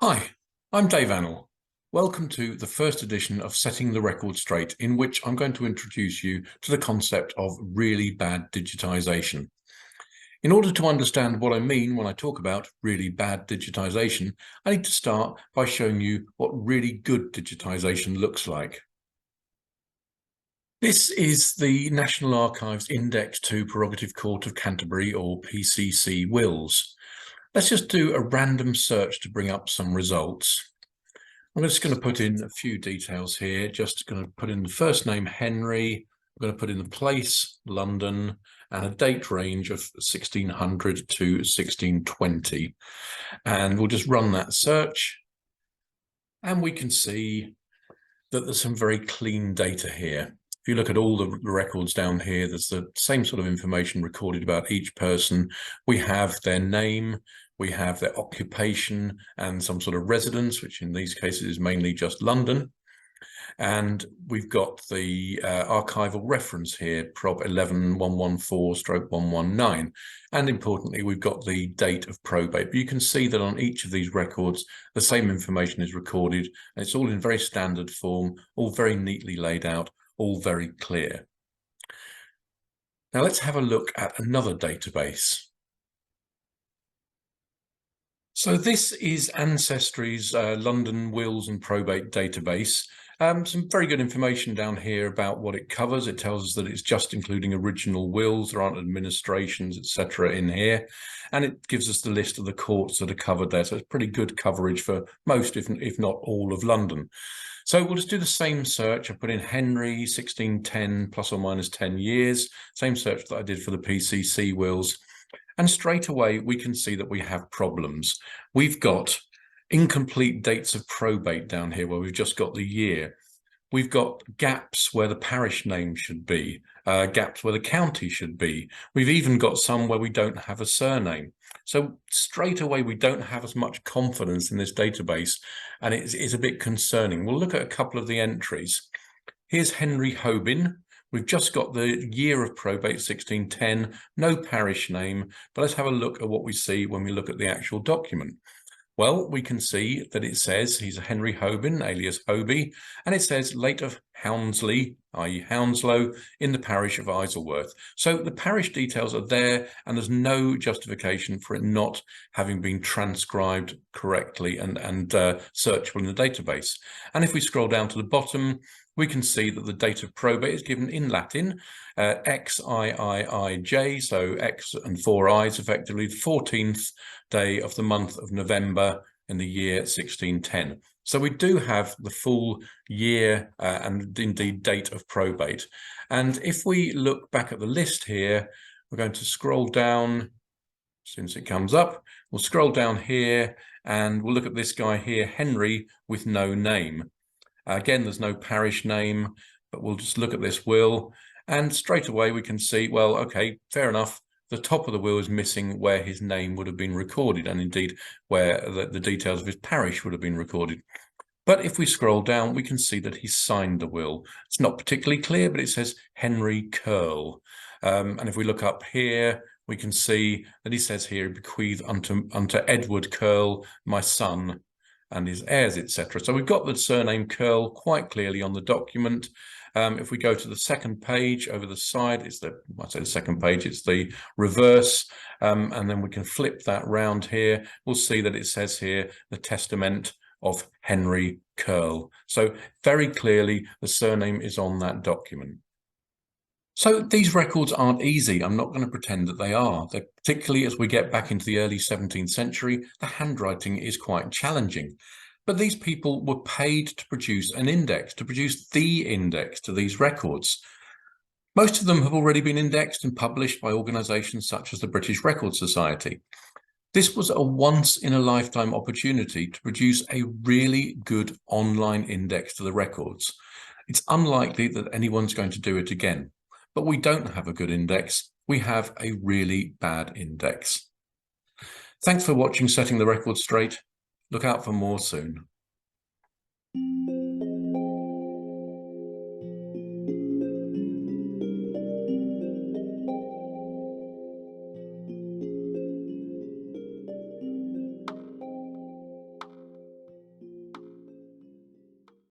Hi, I'm Dave Annell. Welcome to the first edition of Setting the Record Straight, in which I'm going to introduce you to the concept of really bad digitisation. In order to understand what I mean when I talk about really bad digitisation, I need to start by showing you what really good digitisation looks like. This is the National Archives Index to Prerogative Court of Canterbury, or PCC, wills. Let's just do a random search to bring up some results. I'm just going to put in a few details here. Just going to put in the first name, Henry. I'm going to put in the place, London, and a date range of 1600 to 1620. And we'll just run that search. And we can see that there's some very clean data here. If you look at all the records down here, there's the same sort of information recorded about each person. We have their name, we have their occupation and some sort of residence, which in these cases is mainly just London. And we've got the archival reference here, Prop 11114/119. And importantly, we've got the date of probate. But you can see that on each of these records, the same information is recorded. And it's all in very standard form, all very neatly laid out, all very clear. Now let's have a look at another database. So this is Ancestry's London Wills and Probate database. Some very good information down here about what it covers. It tells us that it's just including original wills. There aren't administrations, etc. in here. And it gives us the list of the courts that are covered there. So it's pretty good coverage for most, if not all, of London. So we'll just do the same search. I put in Henry, 1610 plus or minus 10 years. Same search that I did for the PCC wills. And straight away, we can see that we have problems. We've got incomplete dates of probate down here where we've just got the year. We've got gaps where the parish name should be, gaps where the county should be. We've even got some where we don't have a surname. So straight away, we don't have as much confidence in this database, and it's a bit concerning. We'll look at a couple of the entries. Here's Henry Hobin. We've just got the year of probate, 1610, no parish name, but let's have a look at what we see when we look at the actual document. Well, we can see that it says he's a Henry Hobin, alias Hobie, and it says late of Houndsley, i.e. Hounslow, in the parish of Isleworth. So the parish details are there, and there's no justification for it not having been transcribed correctly and searchable in the database. And if we scroll down to the bottom, we can see that the date of probate is given in Latin, XIIIJ, so X and 4 I's, effectively the 14th day of the month of November in the year 1610. So we do have the full year and indeed date of probate. And if we look back at the list here, we're going to scroll down since it comes up. We'll scroll down here and we'll look at this guy here, Henry, with no name. Again, there's no parish name, but we'll just look at this will, and straight away we can see, well, okay, fair enough. The top of the will is missing where his name would have been recorded, and indeed where the details of his parish would have been recorded. But if we scroll down, we can see that he signed the will. It's not particularly clear, but it says Henry Curl. And if we look up here, we can see that he says here, bequeath unto Edward Curl, my son, and his heirs, etc. So we've got the surname Curl quite clearly on the document. If we go to the second page over the side, it's the, I say the second page, it's the reverse, and then we can flip that round here. We'll see that it says here, the testament of Henry Curl. So very clearly, the surname is on that document. So these records aren't easy. I'm not going to pretend that they are. Particularly as we get back into the early 17th century, the handwriting is quite challenging. But these people were paid to produce an index, to produce the index to these records. Most of them have already been indexed and published by organisations such as the British Record Society. This was a once-in-a-lifetime opportunity to produce a really good online index to the records. It's unlikely that anyone's going to do it again. But we don't have a good index, we have a really bad index. Thanks for watching Setting the Record Straight. Look out for more soon.